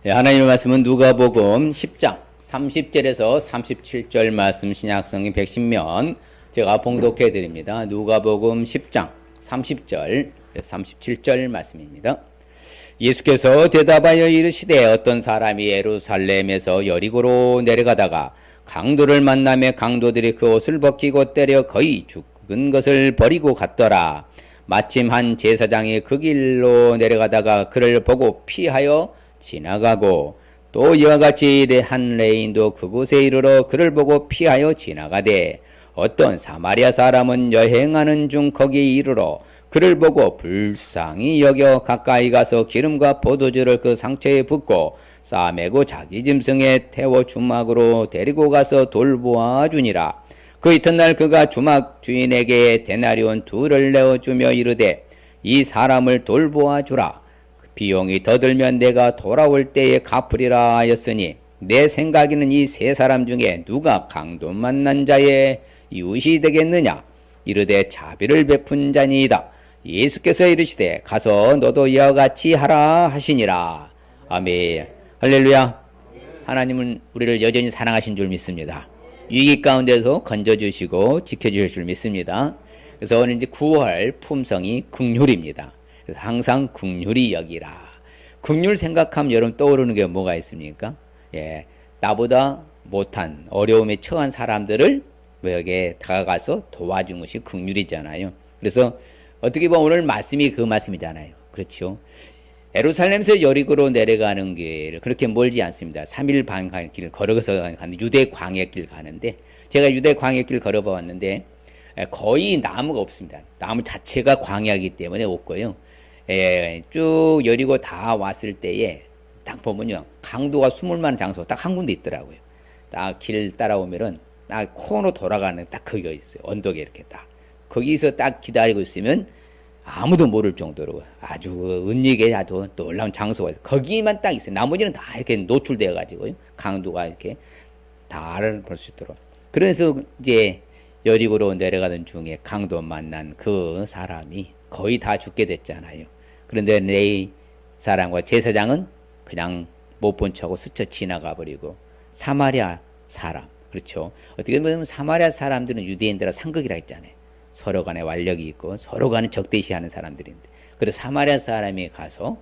하나님의 말씀은 누가복음 10장 30절에서 37절 말씀 신약성경 110면 제가 봉독해 드립니다. 누가복음 10장 30절 37절 말씀입니다. 예수께서 대답하여 이르시되 어떤 사람이 예루살렘에서 여리고로 내려가다가 강도를 만나매 강도들이 그 옷을 벗기고 때려 거의 죽은 것을 버리고 갔더라. 마침 한 제사장이 그 길로 내려가다가 그를 보고 피하여 지나가고 또 이와 같이 한 레인도 그곳에 이르러 그를 보고 피하여 지나가되 어떤 사마리아 사람은 여행하는 중 거기에 이르러 그를 보고 불쌍히 여겨 가까이 가서 기름과 포도주를 그 상처에 붓고 싸매고 자기 짐승에 태워 주막으로 데리고 가서 돌보아 주니라. 그 이튿날 그가 주막 주인에게 데나리온 둘을 내어주며 이르되 이 사람을 돌보아 주라. 비용이 더 들면 내가 돌아올 때에 갚으리라 하였으니 내 생각에는 이 세 사람 중에 누가 강도 만난 자의 이웃이 되겠느냐. 이르되 자비를 베푼 자니이다. 예수께서 이르시되 가서 너도 이와 같이 하라 하시니라. 아멘. 할렐루야. 하나님은 우리를 여전히 사랑하신 줄 믿습니다. 위기 가운데서 건져주시고 지켜주실 줄 믿습니다. 그래서 오늘 이제 9월 품성이 긍휼입니다. 그래서 항상 긍휼히 여기라. 긍휼 생각하면 여러분 떠오르는 게 뭐가 있습니까? 예, 나보다 못한 어려움에 처한 사람들을 여기에 다가가서 도와준 것이 긍휼이잖아요. 그래서 어떻게 보면 오늘 말씀이 그 말씀이잖아요. 그렇죠? 예루살렘에서 여리고로 내려가는 길 그렇게 멀지 않습니다. 3일 반 길 걸어서 가는 유대 광야길 가는데 제가 유대 광야길 걸어봤는데 거의 나무가 없습니다. 나무 자체가 광야이기 때문에 없고요. 쭉 여리고 다 왔을 때에 딱 보면요 강도가 숨을 만한 장소가 딱 한 군데 있더라고요. 딱 길 따라오면은 딱 코너 돌아가는 딱 거기가 있어요. 언덕에 이렇게 딱 거기서 딱 기다리고 있으면 아무도 모를 정도로 아주 은닉에 아주 놀라운 장소가 있어요. 거기만 딱 있어요. 나머지는 다 이렇게 노출되어 가지고요 강도가 이렇게 다를 볼 수 있도록. 그래서 이제 여리고로 내려가던 중에 강도 만난 그 사람이 거의 다 죽게 됐잖아요. 그런데 네 사람과 제사장은 그냥 못 본 척하고 스쳐 지나가 버리고 사마리아 사람, 그렇죠. 어떻게 보면 사마리아 사람들은 유대인들과 상극이라 했잖아요. 서로 간에 완력이 있고 서로 간에 적대시하는 사람들인데 그래서 사마리아 사람이 가서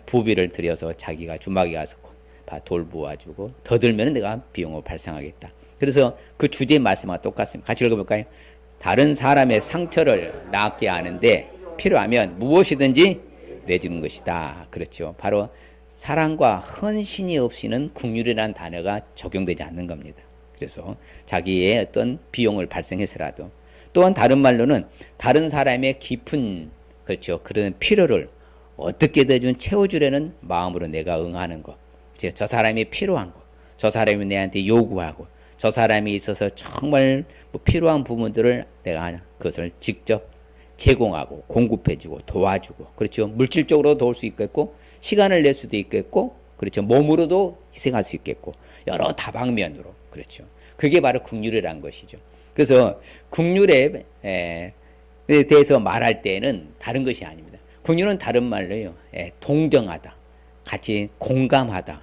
부비를 들여서 자기가 주막에 가서 돌보아주고 더 들면 내가 비용을 발생하겠다. 그래서 그 주제 말씀과 똑같습니다. 같이 읽어볼까요? 다른 사람의 상처를 낫게 하는데 필요하면 무엇이든지 내주는 것이다. 그렇죠. 바로 사랑과 헌신이 없이는 긍휼이라는 단어가 적용되지 않는 겁니다. 그래서 자기의 어떤 비용을 발생해서라도 또한 다른 말로는 다른 사람의 깊은 그렇죠. 그런 필요를 어떻게든 좀 채워주려는 마음으로 내가 응하는 것. 저 사람이 필요한 것. 저 사람이 내한테 요구하고 저 사람이 있어서 정말 필요한 부분들을 내가 그것을 직접 제공하고 공급해주고 도와주고 그렇죠. 물질적으로 도울 수 있겠고 시간을 낼 수도 있겠고 그렇죠. 몸으로도 희생할 수 있겠고 여러 다방면으로 그렇죠. 그게 바로 긍휼이라는 것이죠. 그래서 긍휼에 대해서 말할 때는 다른 것이 아닙니다. 긍휼은 다른 말로요. 동정하다, 같이 공감하다,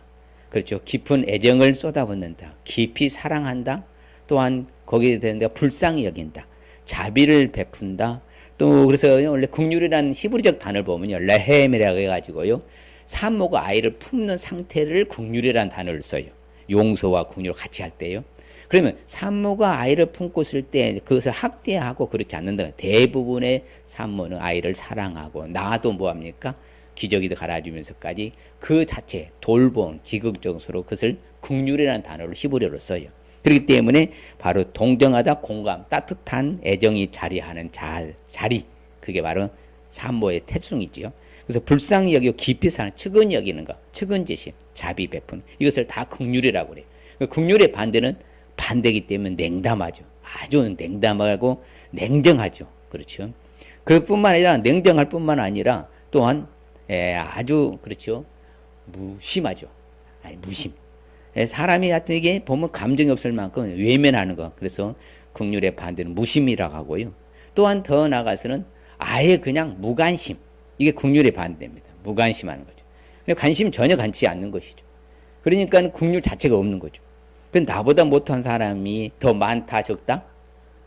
그렇죠. 깊은 애정을 쏟아붓는다, 깊이 사랑한다, 또한 거기에 대해 불쌍히 여긴다, 자비를 베푼다. 또 그래서 원래 긍휼이라는 히브리적 단어를 보면요, 레헴이라고 해가지고요, 산모가 아이를 품는 상태를 긍휼이라는 단어를 써요. 용서와 긍휼을 같이 할 때요. 그러면 산모가 아이를 품고 있을 때 그것을 학대하고 그렇지 않는다. 대부분의 산모는 아이를 사랑하고 나도 뭐합니까? 기저귀도 갈아주면서까지 그 자체 돌봄, 지극정서로 그것을 긍휼이라는 단어를 히브리어로 써요. 그렇기 때문에 바로 동정하다, 공감, 따뜻한 애정이 자리하는 자리, 그게 바로 산모의 태중이지요. 그래서 불쌍히 여기고 깊이 사는 측은히 여기는 것, 측은지심, 자비 베푼 이것을 다 긍휼이라고 그래요. 긍휼의 반대는 반대이기 때문에 냉담하죠. 아주 냉담하고 냉정하죠. 그렇죠. 그뿐만 아니라 냉정할 뿐만 아니라 또한 아주 그렇죠. 무심하죠. 아니 무심. 사람이 하여튼 이게 보면 감정이 없을 만큼 외면하는 거. 그래서 긍휼의 반대는 무심이라고 하고요. 또한 더 나아가서는 아예 그냥 무관심. 이게 긍휼의 반대입니다. 무관심하는 거죠. 관심 전혀 갖지 않는 것이죠. 그러니까 국률 자체가 없는 거죠. 근데 나보다 못한 사람이 더 많다 적다?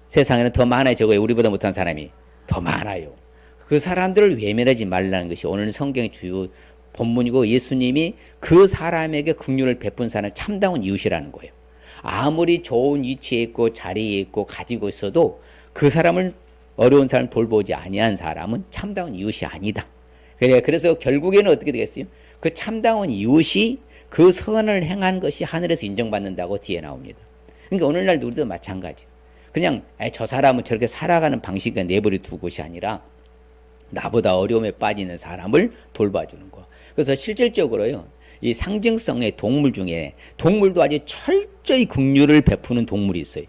세상에는 더 많아요 적어요? 우리보다 못한 사람이 더 많아요. 그 사람들을 외면하지 말라는 것이 오늘 성경의 주요 본문이고, 예수님이 그 사람에게 긍휼을 베푼 사람을 참다운 이웃이라는 거예요. 아무리 좋은 위치에 있고 자리에 있고 가지고 있어도 그 사람을, 어려운 사람을 돌보지 아니한 사람은 참다운 이웃이 아니다. 그래서 결국에는 어떻게 되겠어요? 그 참다운 이웃이 그 선을 행한 것이 하늘에서 인정받는다고 뒤에 나옵니다. 그러니까 오늘날 우리도 마찬가지. 그냥 저 사람은 저렇게 살아가는 방식에 내버려 두 것이 아니라 나보다 어려움에 빠지는 사람을 돌봐주는 거. 그래서 실질적으로요, 이 상징성의 동물 중에 동물도 아주 철저히 긍휼을 베푸는 동물이 있어요.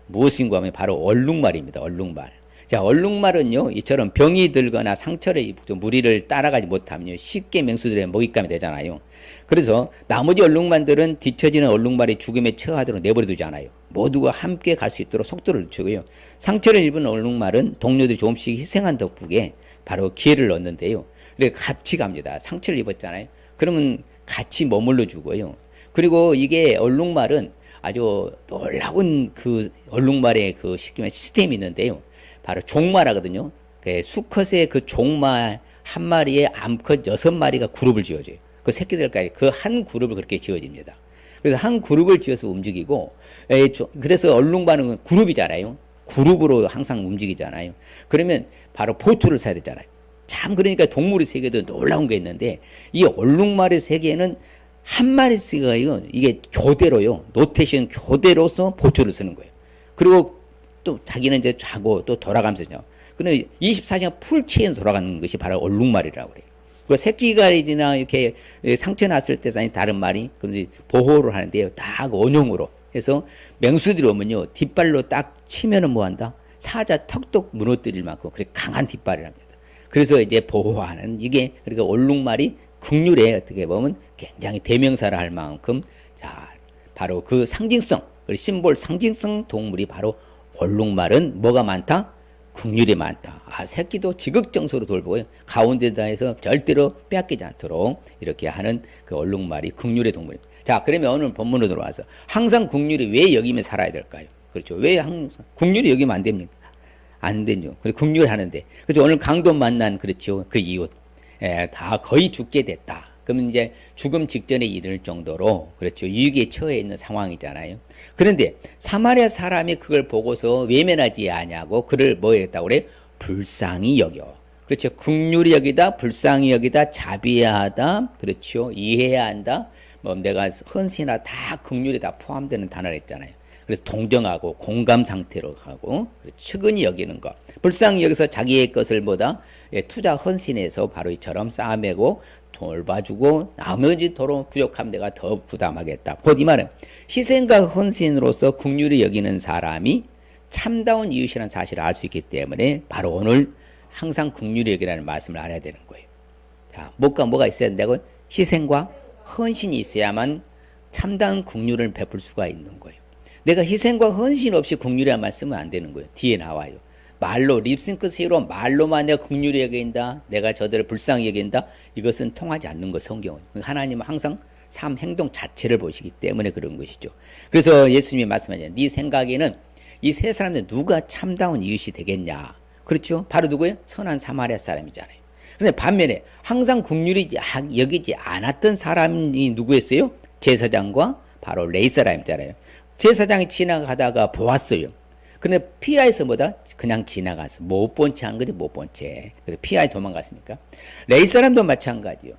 무엇인가 하면 바로 얼룩말입니다. 얼룩말. 자, 얼룩말은요, 이처럼 병이 들거나 상처를 입고 무리를 따라가지 못하면 쉽게 맹수들의 먹잇감이 되잖아요. 그래서 나머지 얼룩말들은 뒤처지는 얼룩말이 죽음에 처하도록 내버려 두지 않아요. 모두가 함께 갈 수 있도록 속도를 늦추고요. 상처를 입은 얼룩말은 동료들이 조금씩 희생한 덕분에 바로 기회를 얻는데요. 그래서 같이 갑니다. 상처를 입었잖아요. 그러면 같이 머물러 주고요. 그리고 이게 얼룩말은 아주 놀라운 그 얼룩말의 그 시스템이 있는데요. 바로 종마라거든요. 수컷의 그 종마 한 마리에 암컷 6마리가 그룹을 지어줘요. 그 새끼들까지 그 한 그룹을 그렇게 지어집니다. 그래서 한 그룹을 지어서 움직이고, 그래서 얼룩말은 그룹이잖아요. 그룹으로 항상 움직이잖아요. 그러면 바로 보초를 써야 되잖아요. 참, 그러니까 동물의 세계도 놀라운 게 있는데, 이 얼룩말의 세계에는 한 마리씩가요, 이게 교대로요, 노테이션 교대로서 보초를 쓰는 거예요. 그리고 또 자기는 이제 자고 또 돌아가면서요. 근데 24시간 풀체인 돌아가는 것이 바로 얼룩말이라고 그래요. 그 새끼가리지나 이렇게 상처 났을 때 다른 말이 그런지 보호를 하는데요. 딱 원형으로 해서 맹수들이 오면요, 뒷발로 딱 치면은 뭐 한다? 사자 턱도 무너뜨릴 만큼 그렇게 강한 뒷발이랍니다. 그래서 이제 보호하는, 이게 그러니까 얼룩말이 긍휼에 어떻게 보면 굉장히 대명사를 할 만큼, 자, 바로 그 상징성, 그 심볼 상징성 동물이 바로 얼룩말은 뭐가 많다? 긍휼이 많다. 새끼도 지극정성으로 돌보고요. 가운데다 해서 절대로 빼앗기지 않도록 이렇게 하는 그 얼룩말이 긍휼의 동물입니다. 자, 그러면 오늘 본문으로 들어와서 항상 긍휼이 왜 여기면 살아야 될까요? 그렇죠. 왜 항상 긍휼이 여기면 안 됩니까? 안 되죠. 그래서 긍휼을 하는데. 그렇죠. 오늘 강도 만난, 그렇죠, 그 이웃. 다 거의 죽게 됐다. 그러면 이제 죽음 직전에 이를 정도로, 그렇죠, 위기에 처해 있는 상황이잖아요. 그런데 사마리아 사람이 그걸 보고서 외면하지 아니하고 그를 뭐 했다고 그래? 불쌍히 여겨. 그렇죠. 긍휼히 여기다, 불쌍히 여기다, 자비해야 하다, 그렇죠, 이해해야 한다, 뭐 내가 헌신하다, 다 긍휼이 다 포함되는 단어를 했잖아요. 그래서 동정하고 공감 상태로 가고, 측은히 여기는 것. 불쌍히 여기서 자기의 것을 보다 투자 헌신해서 바로 이처럼 쌓아매고 돌봐주고 나머지 도로 부족하면 내가 더 부담하겠다. 곧 이 말은 희생과 헌신으로서 긍휼히 여기는 사람이 참다운 이웃이라는 사실을 알 수 있기 때문에 바로 오늘 항상 긍휼히 여기라는 말씀을 알아야 되는 거예요. 자, 뭐가 있어야 된다고? 희생과 헌신이 있어야만 참다운 긍휼을 베풀 수가 있는 거예요. 내가 희생과 헌신 없이 긍휼이란 말 쓰면 안 되는 거예요. 뒤에 나와요. 말로 립싱크스로 말로만 내가 긍휼히 여긴다, 내가 저들을 불쌍히 여긴다, 이것은 통하지 않는 거, 성경은. 하나님은 항상 삶 행동 자체를 보시기 때문에 그런 것이죠. 그래서 예수님이 말씀하잖아요. 네 생각에는 이 세 사람들 누가 참다운 이웃이 되겠냐? 그렇죠? 바로 누구예요? 선한 사마리아 사람이잖아요. 그런데 반면에 항상 긍휼히 여기지 않았던 사람이 누구였어요? 제사장과 바로 레위 사람이잖아요. 제사장이 지나가다가 보았어요. 근데 피하에서 뭐다? 그냥 지나갔어. 못 본 채 한 거지, 못 본 채. 그래서 피하에 도망갔으니까. 레위 사람도 마찬가지요.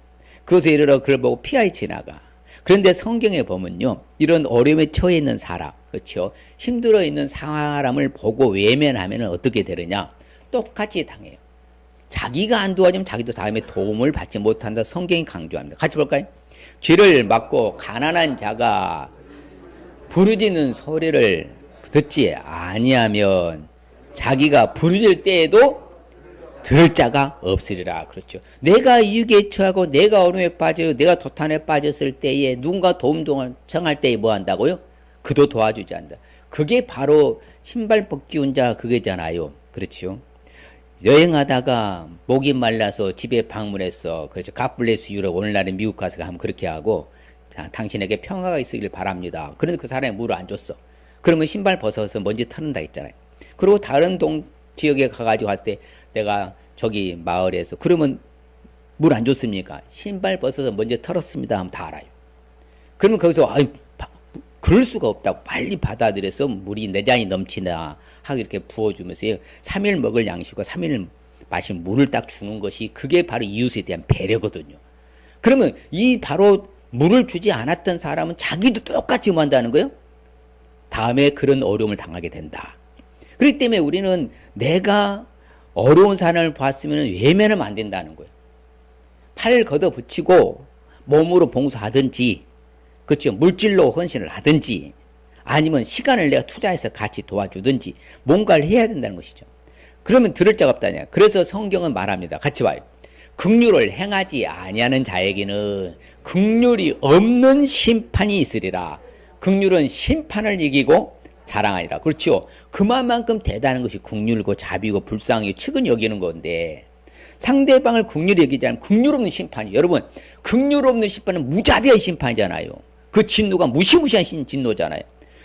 그것에 이르러 그걸 보고 피하에 지나가. 그런데 성경에 보면요, 이런 어려움에 처해 있는 사람, 그렇죠, 힘들어 있는 사람을 보고 외면하면 어떻게 되느냐? 똑같이 당해요. 자기가 안 도와주면 자기도 다음에 도움을 받지 못한다. 성경이 강조합니다. 같이 볼까요? 쥐를 맞고 가난한 자가 부르짖는 소리를 듣지 아니하면 자기가 부르짖을 때에도 들을 자가 없으리라. 그렇죠. 내가 위기에 처하고 내가 어려움에 빠져, 내가 도탄에 빠졌을 때에 누군가 도움 청할 때에 뭐 한다고요? 그도 도와주지 않는다. 그게 바로 신발 벗기운 자 그게잖아요. 그렇죠. 여행하다가 목이 말라서 집에 방문했어. 그렇죠. 갓블레스 유럽, 오늘날은 미국 가서 하면 그렇게 하고, 자, 당신에게 평화가 있으길 바랍니다. 그런데 그 사람이 물을 안 줬어. 그러면 신발 벗어서 먼지 털는다 했잖아요. 그리고 다른 지역에 가가지고 할 때 내가 저기 마을에서 그러면 물 안 줬습니까? 신발 벗어서 먼지 털었습니다 하면 다 알아요. 그러면 거기서 그럴 수가 없다고 빨리 받아들여서 물이 내 잔이 넘치나 하고 이렇게 부어주면서 3일 먹을 양식과 3일 마실 물을 딱 주는 것이 그게 바로 이웃에 대한 배려거든요. 그러면 이 바로 물을 주지 않았던 사람은 자기도 똑같이 한다는 거예요. 다음에 그런 어려움을 당하게 된다. 그렇기 때문에 우리는 내가 어려운 사람을 봤으면 외면하면 안 된다는 거예요. 팔 걷어붙이고 몸으로 봉사하든지, 그렇죠, 물질로 헌신을 하든지, 아니면 시간을 내가 투자해서 같이 도와주든지 뭔가를 해야 된다는 것이죠. 그러면 들을 자가 없다냐. 그래서 성경은 말합니다. 같이 봐요. 긍휼을 행하지 아니하는 자에게는 긍휼이 없는 심판이 있으리라. 긍휼은 심판을 이기고 자랑하리라. 그렇죠. 그만큼 대단한 것이 긍휼이고 자비고 불쌍히 측은 여기는 건데, 상대방을 긍휼히 여기지 않으면 긍휼 없는 심판이, 여러분 긍휼 없는 심판은 무자비한 심판이잖아요. 그 진노가 무시무시한 진노잖아요.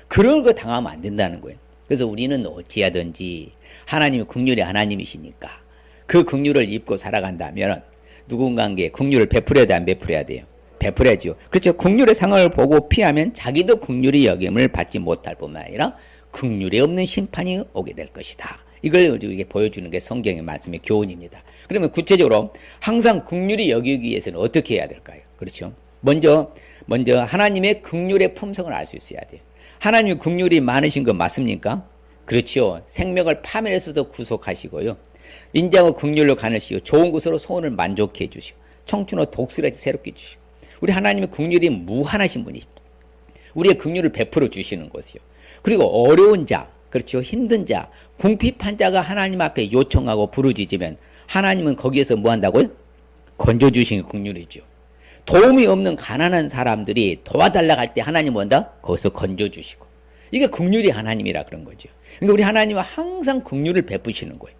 그런 거 당하면 안 된다는 거예요. 그래서 우리는 어찌하든지 하나님이 긍휼의 하나님이시니까 그 긍휼을 입고 살아간다면 누군가에게 긍휼을 베풀어야 돼, 안 베풀어야 돼요? 베풀어야죠. 그렇죠. 긍휼의 상황을 보고 피하면 자기도 긍휼히 여김을 받지 못할 뿐만 아니라 긍휼이 없는 심판이 오게 될 것이다. 이걸 우리에게 보여주는 게 성경의 말씀의 교훈입니다. 그러면 구체적으로 항상 긍휼히 여기기 위해서는 어떻게 해야 될까요? 그렇죠. 먼저 하나님의 긍휼의 품성을 알 수 있어야 돼요. 하나님의 긍휼이 많으신 거 맞습니까? 그렇죠. 생명을 파멸에서도 구속하시고요. 인자와 긍휼로 가르치시고 좋은 것으로 소원을 만족해 주시고 청춘과 독수리같이 새롭게 주시고, 우리 하나님의 긍휼이 무한하신 분이 우리의 긍휼을 베풀어 주시는 것이요. 그리고 어려운 자, 그렇죠, 힘든 자, 궁핍한 자가 하나님 앞에 요청하고 부르짖으면 하나님은 거기에서 뭐 한다고요? 건져주시는 긍휼이죠. 도움이 없는 가난한 사람들이 도와달라고 할 때 하나님 뭐 한다? 거기서 건져주시고. 이게 긍휼이 하나님이라 그런 거죠. 그러니까 우리 하나님은 항상 긍휼을 베푸시는 거예요.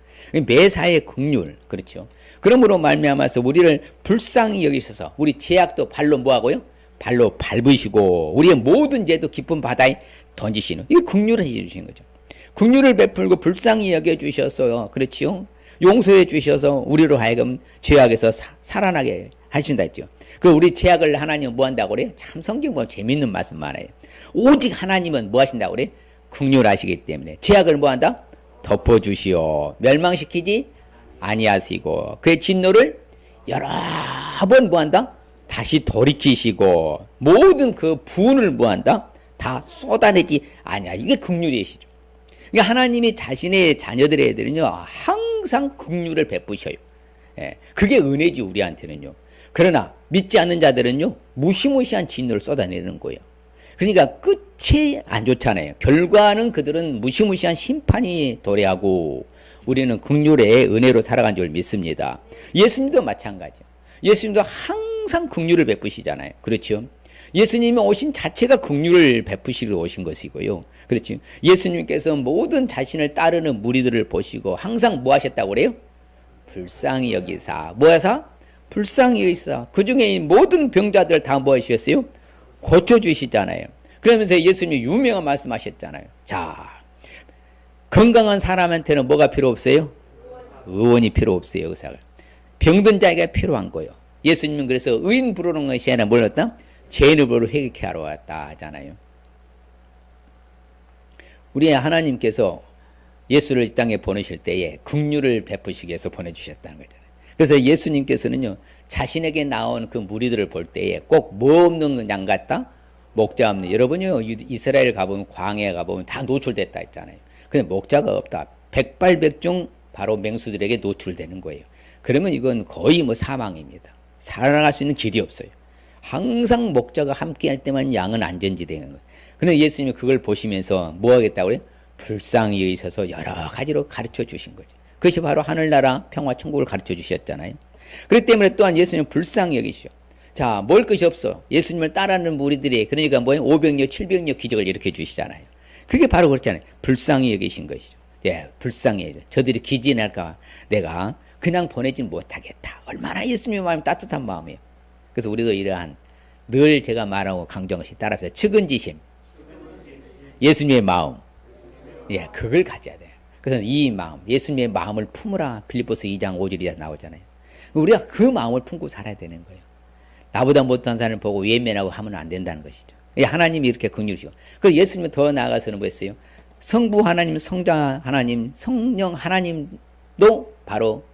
매사의 긍휼, 그렇죠. 그러므로 말미암아서 우리를 불쌍히 여기셔서 우리 죄악도 발로 뭐하고요? 발로 밟으시고 우리의 모든 죄도 깊은 바다에 던지시는, 이게 긍휼을 해주시는 거죠. 긍휼을 베풀고 불쌍히 여겨주셔서, 그렇지요, 용서해 주셔서 우리로 하여금 죄악에서 살아나게 하신다 했죠. 그리고 우리 죄악을 하나님은 뭐 한다고 그래요? 참 성경 보면 재밌는 말씀 많아요. 오직 하나님은 뭐 하신다고 그래요? 긍휼하시기 때문에 죄악을 뭐 한다? 덮어주시오. 멸망시키지 아니하시고 그의 진노를 여러 번 뭐 한다? 다시 돌이키시고 모든 그 분을 뭐 한다? 다 쏟아내지 아니야. 이게 긍휼이시죠. 그러니까 하나님이 자신의 자녀들의 애들은요 항상 긍휼을 베푸셔요. 예, 그게 은혜지 우리한테는요. 그러나 믿지 않는 자들은요 무시무시한 진노를 쏟아내는 거예요. 그러니까 끝이 안 좋잖아요. 결과는 그들은 무시무시한 심판이 도래하고 우리는 긍휼의 은혜로 살아간 줄 믿습니다. 예수님도 마찬가지예요. 예수님도 항상 긍휼을 베푸시잖아요. 그렇죠? 예수님이 오신 자체가 긍휼을 베푸시러 오신 것이고요. 그렇죠? 예수님께서 모든 자신을 따르는 무리들을 보시고 항상 뭐 하셨다고 그래요? 불쌍히 여기사. 뭐 하사? 불쌍히 여기사. 그 중에 모든 병자들 다 뭐 하셨어요? 고쳐주시잖아요. 그러면서 예수님이 유명한 말씀하셨잖아요. 자, 건강한 사람한테는 뭐가 필요 없어요? 의원이 필요 없어요. 의사가. 병든 자에게 필요한 거예요. 예수님은 그래서 의인 부르는 것이 아니라 뭘 했다? 죄인을 부르러 회개케 하러 왔다 하잖아요. 우리 하나님께서 예수를 이 땅에 보내실 때에 긍휼을 베푸시기 위해서 보내주셨다는 거잖아요. 그래서 예수님께서는요 자신에게 나온 그 무리들을 볼 때에 꼭 뭐 없는 양 같다? 목자 없는. 여러분요 이스라엘 가보면 광야에 가보면 다 노출됐다 했잖아요. 근데 목자가 없다. 백발백중 바로 맹수들에게 노출되는 거예요. 그러면 이건 거의 뭐 사망입니다. 살아갈 수 있는 길이 없어요. 항상 목자가 함께 할 때만 양은 안전지 되는 거예요. 그런데 예수님이 그걸 보시면서 뭐 하겠다고 그래요? 불쌍히 여기셔서 여러 가지로 가르쳐 주신 거죠. 그것이 바로 하늘나라 평화 천국을 가르쳐 주셨잖아요. 그렇기 때문에 또한 예수님은 불쌍히 여기시오. 자, 먹을 것이 없어. 예수님을 따르는 무리들이 그러니까 뭐예요? 500여 700여 기적을 일으켜 주시잖아요. 그게 바로 그렇잖아요. 불쌍히 여기신 것이죠. 예, 불쌍히 여기죠. 저들이 기진할까 내가 그냥 보내진 못하겠다. 얼마나 예수님의 마음이 따뜻한 마음이에요. 그래서 우리도 이러한 늘 제가 말하고 강조한 것이 따라서 측은지심, 예수님의 마음, 예, 그걸 가져야 돼요. 그래서 이 마음, 예수님의 마음을 품으라 빌립보서 2장 5절이 나오잖아요. 우리가 그 마음을 품고 살아야 되는 거예요. 나보다 못한 사람을 보고 외면하고 하면 안 된다는 것이죠. 하나님이 이렇게 긍휼이시고, 그래서 예수님은 더 나아가서는 뭐였어요? 성부 하나님, 성자 하나님, 성령 하나님도 바로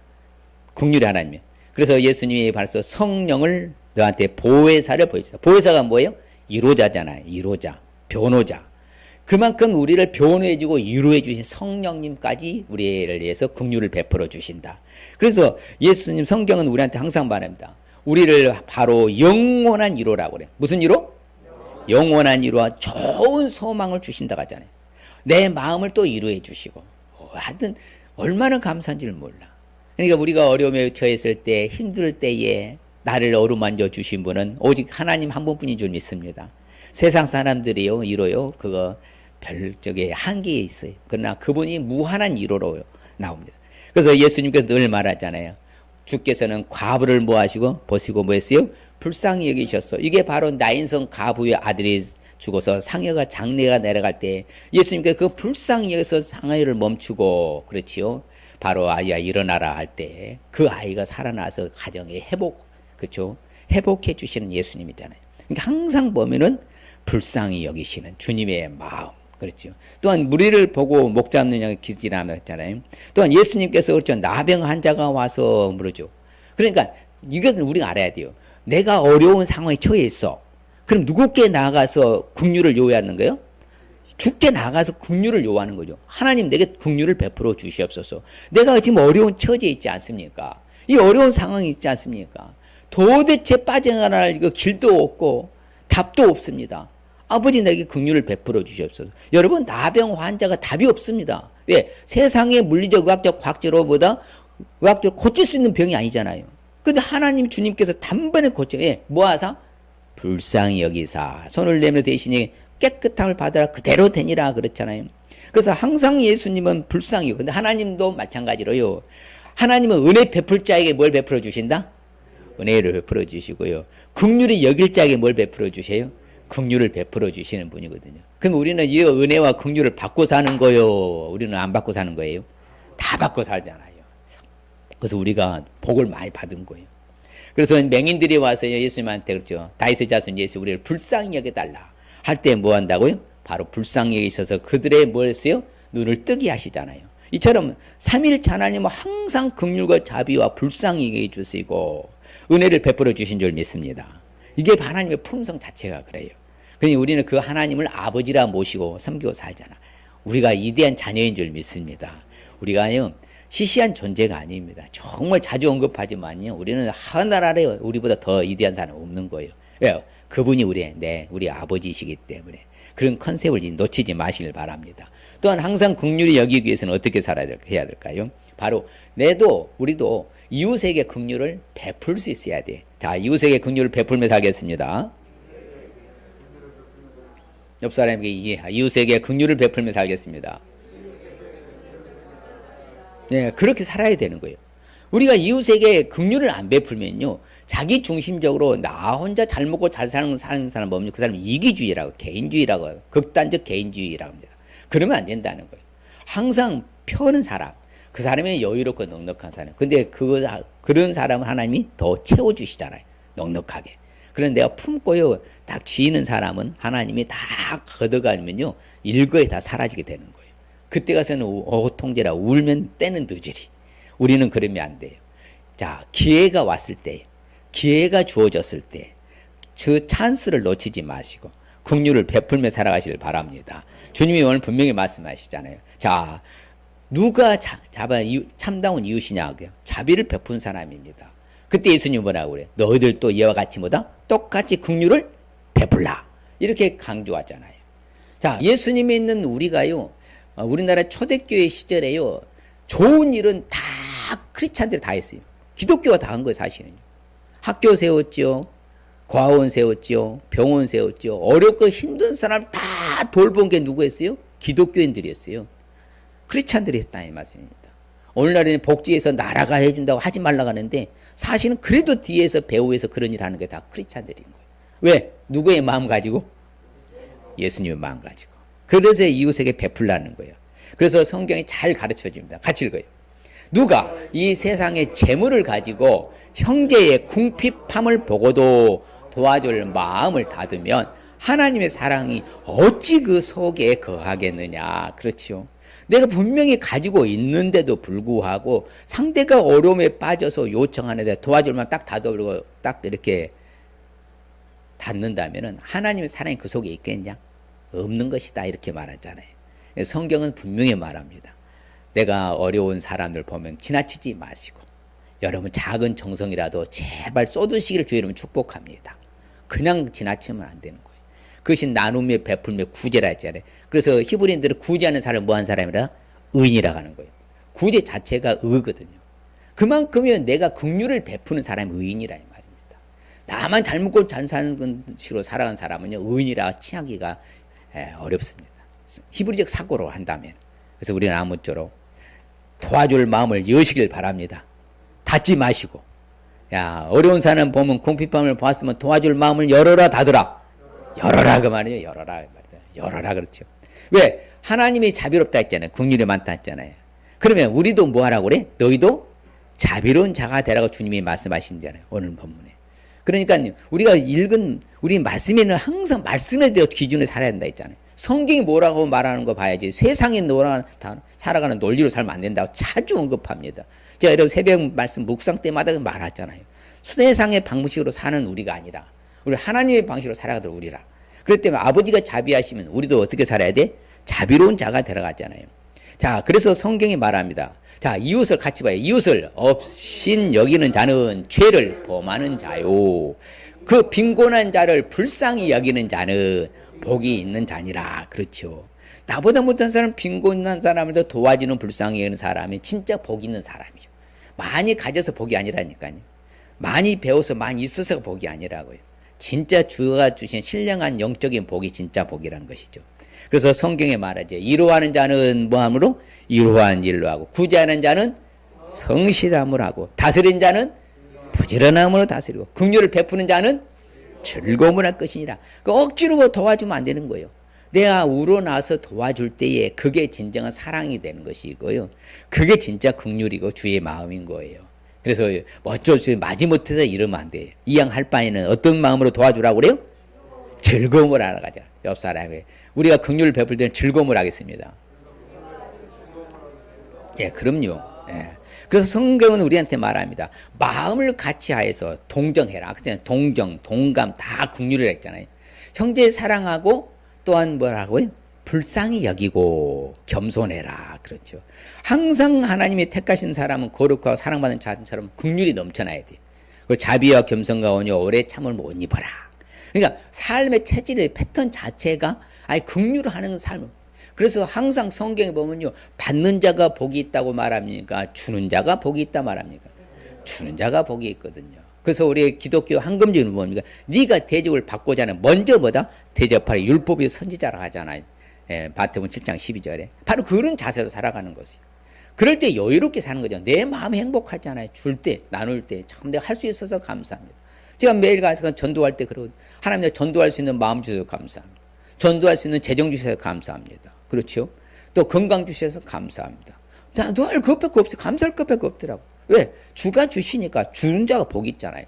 긍휼의 하나님이에요. 그래서 예수님이 벌써 성령을 너한테 보혜사를 보여주다. 보혜사가 뭐예요? 이로자잖아요. 이로자, 변호자. 그만큼 우리를 변호해주고 위로해주신 성령님까지 우리를 위해서 긍휼을 베풀어 주신다. 그래서 예수님 성경은 우리한테 항상 말합니다. 우리를 바로 영원한 위로라고 그래요. 무슨 위로? 영원한 위로와 좋은 소망을 주신다고 하잖아요. 내 마음을 또 위로해 주시고, 하여튼 얼마나 감사한지를 몰라. 그러니까 우리가 어려움에 처했을 때, 힘들 때에 나를 어루만져 주신 분은 오직 하나님 한 분뿐인 줄 믿습니다. 세상 사람들이요, 위로요, 그거 별적의 한계에 있어요. 그러나 그분이 무한한 위로로 나옵니다. 그래서 예수님께서 늘 말하잖아요. 주께서는 과부를 뭐 하시고 보시고 뭐 했어요? 불쌍히 여기셨어. 이게 바로 나인성 가부의 아들이 죽어서 상여가 장례가 내려갈 때 예수님께서 그 불쌍히 여기서 상여를 멈추고, 그렇지요, 바로 아이야 일어나라 할 때 그 아이가 살아나서 가정의 회복, 그렇죠, 회복해 주시는 예수님이잖아요. 그러니까 항상 보면은 불쌍히 여기시는 주님의 마음, 그렇죠. 또한 무리를 보고 목 잡느냐 기지라며 했잖아요. 또한 예수님께서 그렇죠, 나병 환자가 와서 물어줘. 그러니까 이것은 우리가 알아야 돼요. 내가 어려운 상황에 처해 있어. 그럼 누구께 나가서 긍휼을 요구하는 거예요? 주께 나가서 긍휼을 요구하는 거죠. 하나님 내게 긍휼을 베풀어 주시옵소서. 내가 지금 어려운 처지에 있지 않습니까? 이 어려운 상황이 있지 않습니까? 도대체 빠져나갈 길도 없고 답도 없습니다. 아버지 내게 긍휼을 베풀어 주시옵소서. 여러분, 나병 환자가 답이 없습니다. 왜? 세상의 물리적, 의학적, 과학적으로보다 의학적으로 고칠 수 있는 병이 아니잖아요. 근데 하나님 주님께서 단번에 고쳐, 예, 뭐하사? 불쌍히 여기사 손을 내밀어 대신에 깨끗함을 받아라 그대로 되니라 그렇잖아요. 그래서 항상 예수님은 불쌍히, 근데 하나님도 마찬가지로요. 하나님은 은혜 베풀 자에게 뭘 베풀어 주신다? 은혜를 베풀어 주시고요. 긍휼히 여길 자에게 뭘 베풀어 주세요? 긍휼을 베풀어 주시는 분이거든요. 그럼 우리는 이 은혜와 긍휼을 받고 사는 거요, 우리는 안 받고 사는 거예요? 다 받고 살잖아요. 그래서 우리가 복을 많이 받은 거예요. 그래서 맹인들이 와서 예수님한테 그렇죠, 다윗의 자손 예수 우리를 불쌍히 여겨달라 할 때 뭐 한다고요? 바로 불쌍히 여기셔서 그들의 뭐 했어요? 눈을 뜨게 하시잖아요. 이처럼 삼위일체 하나님은 항상 긍휼과 자비와 불쌍히 여겨주시고 은혜를 베풀어 주신 줄 믿습니다. 이게 하나님의 품성 자체가 그래요. 그러니 우리는 그 하나님을 아버지라 모시고 섬기고 살잖아. 우리가 위대한 자녀인 줄 믿습니다. 우리가요 시시한 존재가 아닙니다. 정말 자주 언급하지만요, 우리는 하늘 아래 우리보다 더 위대한 사람 없는 거예요. 왜요? 그분이 우리 아버지이시기 때문에 그런 컨셉을 놓치지 마시길 바랍니다. 또한 항상 긍휼히 여기기 위해서는 어떻게 해야 될까요? 바로 우리도 이웃에게 긍휼을 베풀 수 있어야 돼. 자, 이웃에게 긍휼을 베풀며 살겠습니다. 옆 사람에게 이웃에게 긍휼을 베풀며 살겠습니다. 네, 그렇게 살아야 되는 거예요. 우리가 이웃에게 긍휼을 안 베풀면요, 자기 중심적으로 나 혼자 잘 먹고 잘 사는 사람 보면 그 사람은 이기주의라고, 개인주의라고 해요. 극단적 개인주의라고 합니다. 그러면 안 된다는 거예요. 항상 펴는 사람, 그 사람이 여유롭고 넉넉한 사람. 근데 그런 사람은 하나님이 더 채워주시잖아요. 넉넉하게. 그런데 내가 품고요, 딱 지는 사람은 하나님이 다 걷어가면요, 일거에 다 사라지게 되는 거예요. 그때 가서는 통제라 울면 때는 늦으리. 우리는 그러면 안 돼요. 자, 기회가 왔을 때, 기회가 주어졌을 때, 그 찬스를 놓치지 마시고 긍휼을 베풀며 살아가시길 바랍니다. 주님이 오늘 분명히 말씀하시잖아요. 자, 누가 참다운 이웃이냐? 자비를 베푼 사람입니다. 그때 예수님 뭐라고 그래요? 너희들도 이와 같이 똑같이 긍휼을 베풀라. 이렇게 강조하잖아요. 자, 예수님이 있는 우리가요, 우리나라 초대교회 시절에요, 좋은 일은 다 크리스찬들이 다 했어요. 기독교가 다 한 거예요, 사실은. 학교 세웠죠, 과원 세웠죠, 병원 세웠죠. 어렵고 힘든 사람 다 돌본 게 누구였어요? 기독교인들이었어요. 크리스찬들이 했다 이 말씀입니다. 오늘날에는 복지에서 나라가 해준다고 하지 말라고 하는데 사실은 그래도 뒤에서 배후에서 그런 일 하는 게 다 크리스찬들인 거예요. 왜? 누구의 마음 가지고? 예수님의 마음 가지고. 그래서 이웃에게 베풀라는 거예요. 그래서 성경이 잘 가르쳐 줍니다. 같이 읽어요. 누가 이 세상의 재물을 가지고 형제의 궁핍함을 보고도 도와줄 마음을 닫으면 하나님의 사랑이 어찌 그 속에 거하겠느냐. 그렇죠. 내가 분명히 가지고 있는데도 불구하고 상대가 어려움에 빠져서 요청하는데 도와줄 만 딱 닫아버리고 딱 이렇게 닫는다면 하나님의 사랑이 그 속에 있겠냐? 없는 것이다. 이렇게 말하잖아요. 성경은 분명히 말합니다. 내가 어려운 사람들 보면 지나치지 마시고 여러분 작은 정성이라도 제발 쏟으시기를 주의 이름으로 축복합니다. 그냥 지나치면 안 되는 거예요. 그것이 나눔의 베풀며 구제라 했잖아요. 그래서 히브리인들은 구제하는 사람을 뭐한 사람이라? 의인이라고 하는 거예요. 구제 자체가 의거든요. 그만큼이면 내가 긍휼을 베푸는 사람이 의인이라 이 말입니다. 나만 잘 먹고 잘 사는 식으로 살아간 사람은요 의인이라 칭하기가 어렵습니다. 히브리적 사고로 한다면. 그래서 우리는 아무쪼록 도와줄 마음을 여시길 바랍니다. 닫지 마시고, 야 어려운 사람 보면 궁핍함을 보았으면 도와줄 마음을 열어라 닫으라. 열어라 그 말이에요. 열어라 열어라. 그렇죠. 왜? 하나님이 자비롭다 했잖아요. 긍휼이 많다 했잖아요. 그러면 우리도 뭐 하라고 그래? 너희도 자비로운 자가 되라고 주님이 말씀하신잖아요. 오늘 본문에. 그러니까 우리가 읽은 우리 말씀에는 항상 말씀에 대해 기준을 살아야 된다 했잖아요. 성경이 뭐라고 말하는 거 봐야지 세상에 살아가는 논리로 살면 안 된다고 자주 언급합니다. 제가 여러분 새벽 말씀 묵상 때마다 말하잖아요. 세상의 방식으로 사는 우리가 아니라 우리 하나님의 방식으로 살아가도록 우리라. 그렇기 때문에 아버지가 자비하시면 우리도 어떻게 살아야 돼? 자비로운 자가 되어가잖아요. 자, 그래서 성경이 말합니다. 자, 이웃을 같이 봐요. 이웃을 업신 여기는 자는 죄를 범하는 자요. 그 빈곤한 자를 불쌍히 여기는 자는 복이 있는 자니라. 그렇죠. 나보다 못한 사람, 빈곤한 사람을 더 도와주는 불쌍히 여기는 사람이 진짜 복 있는 사람이요. 많이 가져서 복이 아니라니까요. 많이 배워서 많이 있어서 복이 아니라고요. 진짜 주가 주신 신령한 영적인 복이 진짜 복이란 것이죠. 그래서 성경에 말하죠. 이로하는 자는 뭐함으로? 이로한 일로 하고, 구제하는 자는 성실함으로 하고, 다스린 자는 부지런함으로 다스리고, 긍휼을 베푸는 자는 즐거움을 할 것이니라. 억지로 도와주면 안 되는 거예요. 내가 우러나서 도와줄 때에 그게 진정한 사랑이 되는 것이고요. 그게 진짜 긍휼이고 주의 마음인 거예요. 그래서 어쩔 수 마지못해서 이러면 안 돼요. 이왕 할 바에는 어떤 마음으로 도와주라고 그래요? 즐거움을 알아가자. 옆 사람에 우리가 긍휼을 베풀 때는 즐거움을 하겠습니다. 예, 그럼요. 예. 그래서 성경은 우리한테 말합니다. 마음을 같이 하여서 동정해라. 그때 동정, 동감 다 긍휼을 했잖아요. 형제 사랑하고 또한 뭐라고요? 불쌍히 여기고 겸손해라. 그렇죠. 항상 하나님이 택하신 사람은 거룩하고 사랑받는 자처럼 긍휼이 넘쳐나야 돼요. 그리고 자비와 겸손과 온유 오래 참을 못 입어라. 그러니까 삶의 체질의 패턴 자체가 아예 긍휼을 하는 삶. 그래서 항상 성경에 보면요, 받는 자가 복이 있다고 말합니까? 주는 자가 복이 있다 말합니까? 주는 자가 복이 있거든요. 그래서 우리 기독교 한금주는 뭡니까? 네가 대접을 받고자 하는 먼저보다 대접하라. 율법의 선지자라 하잖아요. 예, 마태복음 7장 12절에. 바로 그런 자세로 살아가는 것이에요. 그럴 때 여유롭게 사는 거죠. 내 마음이 행복하잖아요. 줄 때, 나눌 때. 참 내가 할 수 있어서 감사합니다. 제가 매일 가서 전도할 때 그러고, 하나님 내가 전도할 수 있는 마음 주셔서 감사합니다. 전도할 수 있는 재정 주셔서 감사합니다. 그렇죠? 또 건강 주셔서 감사합니다. 늘 그것밖에 없어요. 감사할 것밖에 없더라고. 왜? 주가 주시니까 주는 자가 복이 있잖아요.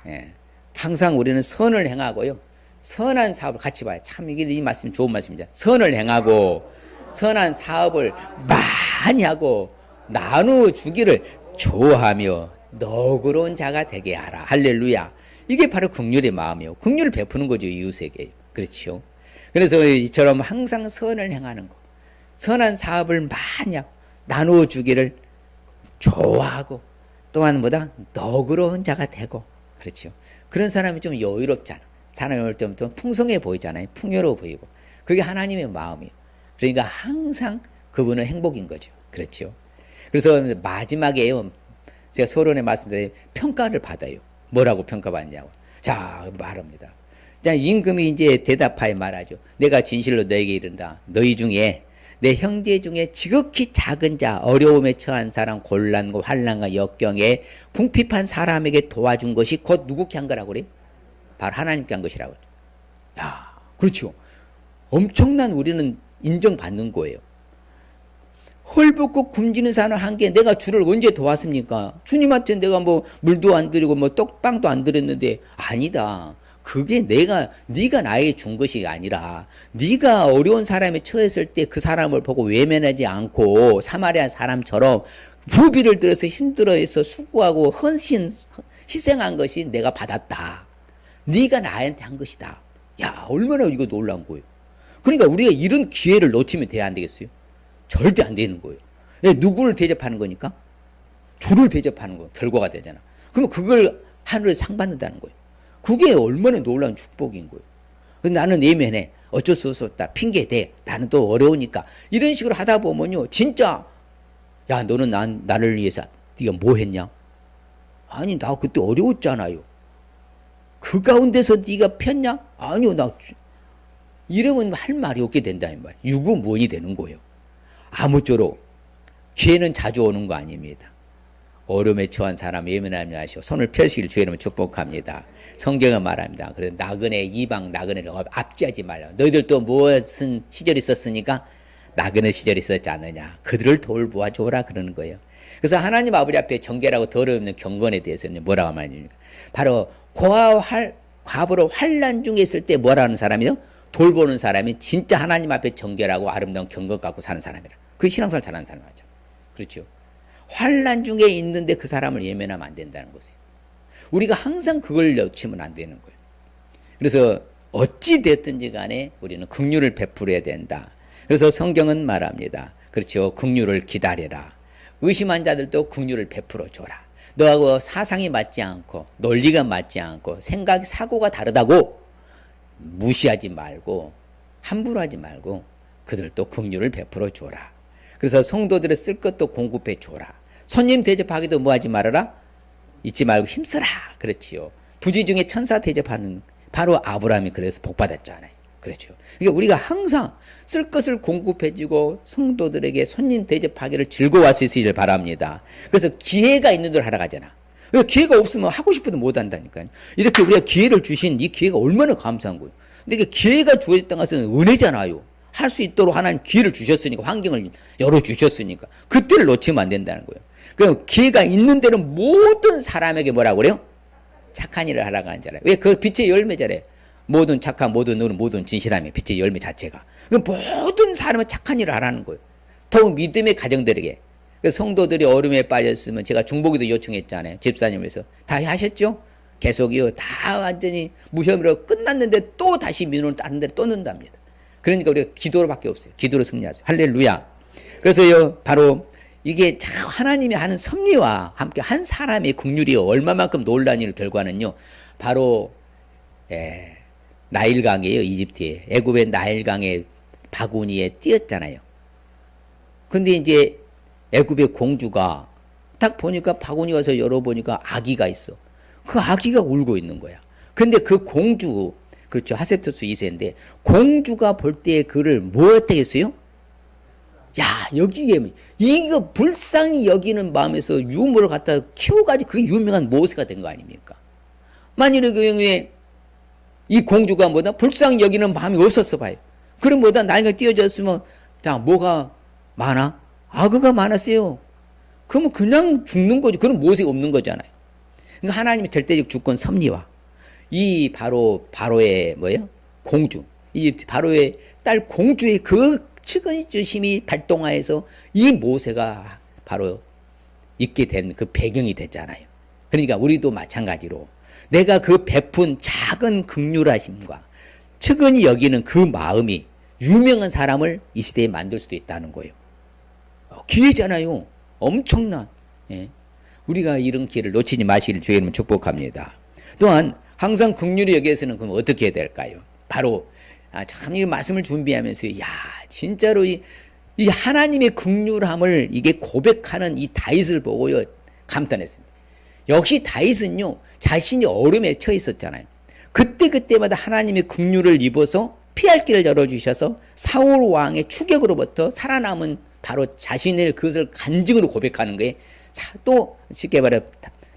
예. 항상 우리는 선을 행하고요. 선한 사업을 같이 봐요. 참 이게 이 말씀이 좋은 말씀입니다. 선을 행하고 선한 사업을 많이 하고 나누어 주기를 좋아하며 너그러운 자가 되게 하라. 할렐루야. 이게 바로 긍휼의 마음이에요. 긍휼을 베푸는 거죠. 이웃에게. 그렇죠. 그래서 이처럼 항상 선을 행하는 거. 선한 사업을 많이 하고 나누어 주기를 좋아하고 또한 뭐다? 너그러운 자가 되고. 그렇죠. 그런 사람이 좀 여유롭잖아. 사람이 올 때부터 풍성해 보이잖아요. 풍요로워 보이고. 그게 하나님의 마음이에요. 그러니까 항상 그분은 행복인 거죠. 그렇죠. 그래서 마지막에요. 제가 서론에 말씀드린 평가를 받아요. 뭐라고 평가받냐고. 자, 말합니다. 자, 임금이 이제 대답하여 말하죠. 내가 진실로 너에게 이른다. 너희 중에 내 형제 중에 지극히 작은 자, 어려움에 처한 사람, 곤란과 환난과 역경에 궁핍한 사람에게 도와준 것이 곧 누구께 한 거라고 그래요? 바로 하나님께 한 것이라고. 야, 그렇죠. 엄청난 우리는 인정받는 거예요. 헐벗고 굶주리는 사람 한 게 내가 주를 언제 도왔습니까? 주님한테 내가 뭐 물도 안 드리고 뭐 떡빵도 안 드렸는데 아니다. 그게 네가 나에게 준 것이 아니라 네가 어려운 사람에 처했을 때 그 사람을 보고 외면하지 않고 사마리아 사람처럼 부비를 들어서 힘들어해서 수고하고 희생한 것이 내가 받았다. 네가 나한테 한 것이다. 야, 얼마나 이거 놀라운 거예요. 그러니까 우리가 이런 기회를 놓치면 돼야 안 되겠어요? 절대 안 되는 거예요. 누구를 대접하는 거니까? 주를 대접하는 거 결과가 되잖아. 그러면 그걸 하늘에 상 받는다는 거예요. 그게 얼마나 놀라운 축복인 거예요. 나는 예면에 어쩔 수 없다. 핑계 대. 나는 또 어려우니까. 이런 식으로 하다 보면요. 진짜 야, 너는 나를 위해서 네가 뭐 했냐? 아니, 나 그때 어려웠잖아요. 그 가운데서 네가 폈냐? 아니요, 이러면 할 말이 없게 된다 이 말. 유구무원이 되는 거예요. 아무쪼록 기회는 자주 오는 거 아닙니다. 어려움에 처한 사람 예민하지 마시고 손을 펴시길 주의 이름으로 축복합니다. 성경은 말합니다. 그래서 나그네 이방 나그네를 압제하지 말라. 너희들도 무슨 시절이 있었으니까 나그네 시절이 있었지 않느냐. 그들을 돌보아 줘라 그러는 거예요. 그래서 하나님 아버지 앞에 정결하고 더러움없는 경건에 대해서는 뭐라고 말합니까? 바로 과부로 환난 중에 있을 때 뭐라는 사람이요? 돌보는 사람이 진짜 하나님 앞에 정결하고 아름다운 경건 갖고 사는 사람이라. 그 신앙생활 잘하는 사람이죠. 그렇죠. 환난 중에 있는데 그 사람을 예면하면 안 된다는 것이에요. 우리가 항상 그걸 놓치면 안 되는 거예요. 그래서 어찌 됐든지 간에 우리는 긍휼을 베풀어야 된다. 그래서 성경은 말합니다. 그렇죠. 긍휼을 기다려라. 의심한 자들도 긍휼을 베풀어 줘라. 너하고 사상이 맞지 않고 논리가 맞지 않고 생각 사고가 다르다고 무시하지 말고 함부로 하지 말고 그들도 긍휼을 베풀어 줘라. 그래서 성도들의 쓸 것도 공급해 줘라. 손님 대접하기도 뭐 하지 말아라? 잊지 말고 힘써라. 그렇지요. 부지 중에 천사 대접하는 바로 아브라함이 그래서 복 받았잖아요. 그렇죠. 그러니까 우리가 항상 쓸 것을 공급해주고 성도들에게 손님 대접하기를 즐거워할 수 있으기를 바랍니다. 그래서 기회가 있는 대로 하러 가잖아. 기회가 없으면 하고 싶어도 못 한다니까요. 이렇게 우리가 기회를 주신 이 기회가 얼마나 감사한 거예요. 근데 그 기회가 주어졌다는 것은 은혜잖아요. 할 수 있도록 하나님 기회를 주셨으니까, 환경을 열어주셨으니까 그때를 놓치면 안 된다는 거예요. 그 기회가 있는 데는 모든 사람에게 뭐라고 그래요? 착한 일을 하라고 하는 자라. 왜? 그 빛의 열매잖아요. 모든 착한 모든 의는 모든 진실함이 빛의 열매 자체가. 모든 사람은 착한 일을 하라는 거예요. 더욱 믿음의 가정들에게. 성도들이 어려움에 빠졌으면 제가 중보기도 요청했잖아요. 집사님에서 다 하셨죠? 계속이요. 다 완전히 무혐의로 끝났는데 또 다시 민원을 다른 데로 또 넣는답니다. 그러니까 우리가 기도로밖에 없어요. 기도로 승리하죠. 할렐루야. 그래서요, 바로 이게 참 하나님이 하는 섭리와 함께 한 사람의 긍휼이 얼마만큼 놀라운 일을 결과는요, 바로 나일강이에요. 이집트에 애굽의 나일강의 바구니에 띄었잖아요. 근데 이제 애굽의 공주가 딱 보니까 바구니 와서 열어보니까 아기가 있어. 그 아기가 울고 있는 거야. 근데 그 공주, 그렇죠. 하셉토스 2세인데 공주가 볼 때 그를 뭐 어떻겠어요? 야, 여기에 이거 불쌍히 여기는 마음에서 유물을 갖다 키워가지고 그게 유명한 모세가 된 거 아닙니까? 만일에 그 경우에 이 공주가 뭐다? 불쌍히 여기는 마음이 없었어 봐요. 그럼 뭐다? 나이가 띄어졌으면 자, 뭐가 많아? 악어가 많았어요. 그러면 그냥 죽는 거죠. 그럼 모세가 없는 거잖아요. 그러니까 하나님의 절대적 주권 섭리와 이 바로의 뭐예요? 공주. 이 바로의 딸 공주의 그 측은지심이 발동하여서 이 모세가 바로 있게 된 그 배경이 됐잖아요. 그러니까 우리도 마찬가지로 내가 그 베푼 작은 긍휼하심과 측은히 여기는 그 마음이 유명한 사람을 이 시대에 만들 수도 있다는 거예요. 기회잖아요. 엄청난. 예. 우리가 이런 기회를 놓치지 마시기를 주의 이름으로 축복합니다. 또한 항상 긍휼히 여기에서는 그럼 어떻게 해야 될까요? 바로 참 이 말씀을 준비하면서 야 진짜로 이 하나님의 긍휼함을 이게 고백하는 이 다윗을 보고요 감탄했습니다. 역시 다윗은요 자신이 어려움에 처해 있었잖아요. 그때마다 하나님의 긍휼을 입어서 피할 길을 열어주셔서 사울 왕의 추격으로부터 살아남은 바로 자신의 그것을 간증으로 고백하는 거예요. 또 쉽게 말해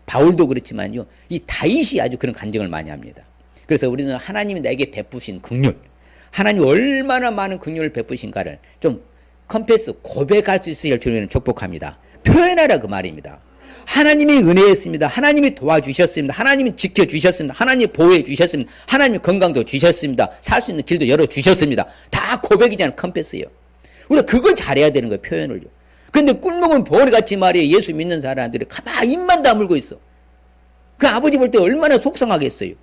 바울도 그렇지만요 이 다윗이 아주 그런 간증을 많이 합니다. 그래서 우리는 하나님이 나에게 베푸신 긍휼, 하나님 얼마나 많은 긍휼을 베푸신가를 좀 컨페스 고백할 수 있을 주님을 축복합니다. 표현하라 그 말입니다. 하나님이 은혜했습니다. 하나님이 도와주셨습니다. 하나님이 지켜주셨습니다. 하나님이 보호해주셨습니다. 하나님이 건강도 주셨습니다. 살 수 있는 길도 열어주셨습니다. 다 고백이잖아요. 컨페스예요. 우리가 그걸 잘해야 되는 거예요. 표현을요. 근데 꿀먹은 보리같이 말이에요. 예수 믿는 사람들이 가만히 입만 다물고 있어. 그 아버지 볼 때 얼마나 속상하겠어요.